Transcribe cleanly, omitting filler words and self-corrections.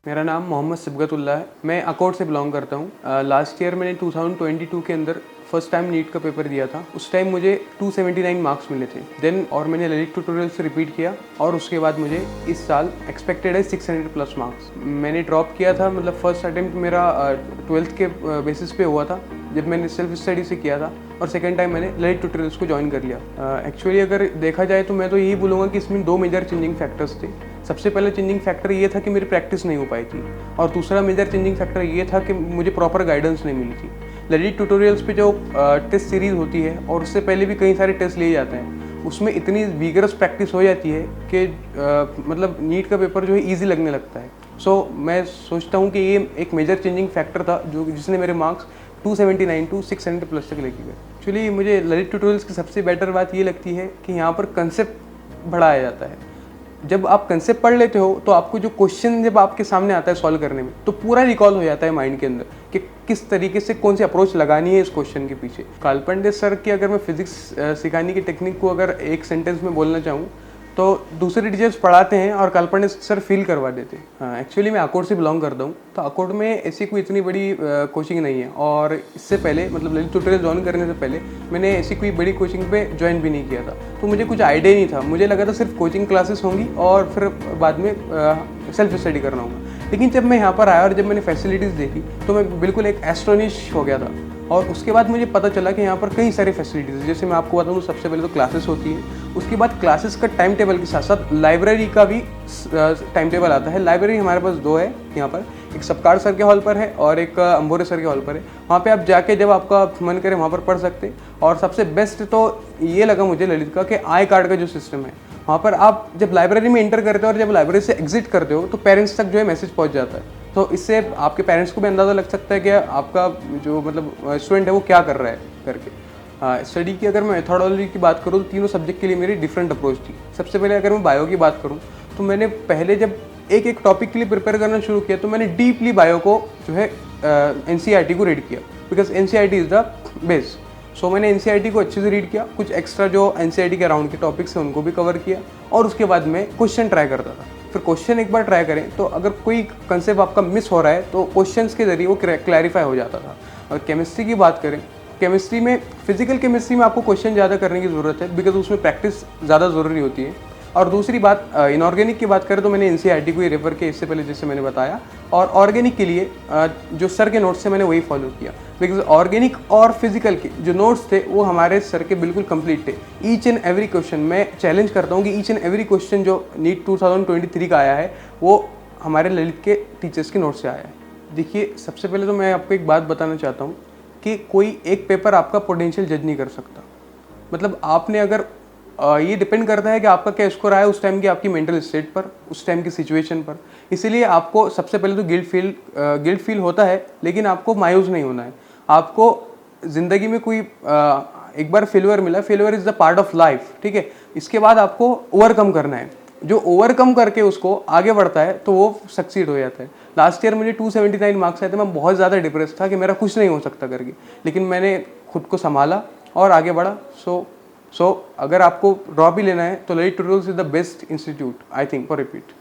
मेरा नाम मोहम्मद सिबगतुल्लाह है। मैं अकोट से बिलोंग करता हूँ। लास्ट ईयर मैंने 2022 के अंदर फर्स्ट टाइम नीट का पेपर दिया था। उस टाइम मुझे 279 मार्क्स मिले थे। देन और मैंने ललित ट्यूटोरियल से रिपीट किया और उसके बाद मुझे इस साल एक्सपेक्टेड है 600 प्लस मार्क्स। मैंने ड्रॉप किया था, मतलब फर्स्ट अटेम्प्ट मेरा 12th के बेसिस पे हुआ था जब मैंने सेल्फ स्टडी से किया था, और सेकेंड टाइम मैंने ललित ट्यूटोरियल्स को ज्वाइन कर लिया। एक्चुअली अगर देखा जाए तो मैं तो यही बोलूँगा कि इसमें दो मेजर चेंजिंग फैक्टर्स थे। सबसे पहले चेंजिंग फैक्टर ये था कि मेरी प्रैक्टिस नहीं हो पाई थी, और दूसरा मेजर चेंजिंग फैक्टर ये था कि मुझे प्रॉपर गाइडेंस नहीं मिली थी। ललित ट्यूटोरियल्स पे जो टेस्ट सीरीज़ होती है और उससे पहले भी कई सारे टेस्ट लिए जाते हैं, उसमें इतनी विगरस प्रैक्टिस हो जाती है कि मतलब नीट का पेपर जो है ईजी लगने लगता है। सो मैं सोचता हूँ कि ये एक मेजर चेंजिंग फैक्टर था जो जिसने मेरे मार्क्स 279 टू 600 प्लस तक लेके गए। एक्चुअली मुझे ललित ट्यूटोरियल्स की सबसे बेटर बात ये लगती है कि यहाँ पर कंसेप्ट बढ़ाया जाता है। जब आप कंसेप्ट पढ़ लेते हो तो आपको जो क्वेश्चन जब आपके सामने आता है सॉल्व करने में, तो पूरा रिकॉल हो जाता है माइंड के अंदर कि किस तरीके से कौन सी अप्रोच लगानी है इस क्वेश्चन के पीछे। कालपंडे सर की अगर मैं फिजिक्स सिखाने की टेक्निक को अगर एक सेंटेंस में बोलना चाहूँ तो दूसरे टीचर्स पढ़ाते हैं और कालपंडे सर फील करवा देते हैं। हाँ, एक्चुअली मैं अकोट से बिलोंग करता हूँ, तो अकोट में ऐसी कोई इतनी बड़ी कोचिंग नहीं है, और इससे पहले मतलब ललित ट्यूटोरियल ज्वाइन करने से पहले मैंने ऐसी कोई बड़ी कोचिंग पे ज्वाइन भी नहीं किया था, तो मुझे कुछ आइडिया नहीं था। मुझे लगा था सिर्फ कोचिंग क्लासेस होंगी और फिर बाद में सेल्फ स्टडी करना होगा। लेकिन जब मैं यहाँ पर आया और जब मैंने फैसिलिटीज़ देखी तो मैं बिल्कुल एक एस्ट्रोनिश हो गया था। और उसके बाद मुझे पता चला कि यहाँ पर कई सारी फैसिलिटीज़, जैसे मैं आपको बताऊँ तो सबसे पहले तो क्लासेस होती है, उसके बाद क्लासेस का टाइम टेबल के साथ साथ लाइब्रेरी का भी टाइम टेबल आता है। लाइब्रेरी हमारे पास दो है यहाँ पर, एक सपकाड़ सर के हॉल पर है और एक अंबोरे सर के हॉल पर है। वहाँ पे आप जाके जब आपका मन करे वहाँ पर पढ़ सकते हैं। और सबसे बेस्ट तो ये लगा मुझे ललित का कि आई कार्ड का जो सिस्टम है, वहाँ पर आप जब लाइब्रेरी में एंटर करते हो और जब लाइब्रेरी से एग्जिट करते हो तो पेरेंट्स तक जो है मैसेज पहुँच जाता है। तो इससे आपके पेरेंट्स को भी अंदाज़ा लग सकता है कि आपका जो मतलब स्टूडेंट है वो क्या कर रहा है करके। स्टडी की अगर मैं मेथोडोलॉजी की बात करूँ तो तीनों सब्जेक्ट के लिए मेरी डिफरेंट अप्रोच थी। सबसे पहले अगर मैं बायो की बात करूँ तो मैंने पहले जब एक एक टॉपिक के लिए प्रिपेयर करना शुरू किया तो मैंने डीपली बायो को जो है NCERT को रीड किया, because NCERT is the base. So मैंने NCERT को अच्छे से रीड किया, कुछ एक्स्ट्रा जो NCERT के अराउंड के टॉपिक्स हैं उनको भी कवर किया, और उसके बाद मैं क्वेश्चन ट्राई करता था। फिर क्वेश्चन एक बार ट्राई करें तो अगर कोई कंसेप्ट आपका मिस हो रहा है तो क्वेश्चंस के जरिए वो क्लैरिफाई हो जाता था। और केमिस्ट्री की बात करें, केमिस्ट्री में फिजिकल केमिस्ट्री में आपको क्वेश्चन ज़्यादा करने की ज़रूरत है, बिकॉज उसमें प्रैक्टिस ज़्यादा ज़रूरी होती है। और दूसरी बात इनऑर्गेनिक की बात करें तो मैंने NCERT को ही रेफर किया इससे पहले, जैसे मैंने बताया। और ऑर्गेनिक के लिए जो सर के नोट्स थे मैंने वही फॉलो किया, बिकॉज ऑर्गेनिक और फिजिकल के जो नोट्स थे वो हमारे सर के बिल्कुल कंप्लीट थे। ईच एंड एवरी क्वेश्चन मैं चैलेंज करता हूँ कि ईच एंड एवरी क्वेश्चन जो नीट 2023 का आया है वो हमारे ललित के टीचर्स के नोट से आया है। देखिए, सबसे पहले तो मैं आपको एक बात बताना चाहता हूँ कि कोई एक पेपर आपका पोटेंशियल जज नहीं कर सकता। मतलब आपने अगर ये डिपेंड करता है कि आपका क्या स्कोर आया उस टाइम की आपकी मेंटल स्टेट पर, उस टाइम की सिचुएशन पर। इसीलिए आपको सबसे पहले तो गिल्ट फील होता है, लेकिन आपको मायूस नहीं होना है। आपको ज़िंदगी में कोई एक बार फेलियर मिला, failure is the part of life, ठीक है। इसके बाद आपको ओवरकम करना है। जो ओवरकम करके उसको आगे बढ़ता है तो वो सक्सीड हो जाता है। लास्ट ईयर मुझे 279 मार्क्स आए थे, मैं बहुत ज़्यादा डिप्रेस था कि मेरा कुछ नहीं हो सकता करके, लेकिन मैंने खुद को संभाला और आगे बढ़ा। सो अगर आपको ड्रॉप भी लेना है तो Lalit tutorials is the best institute I think for repeat.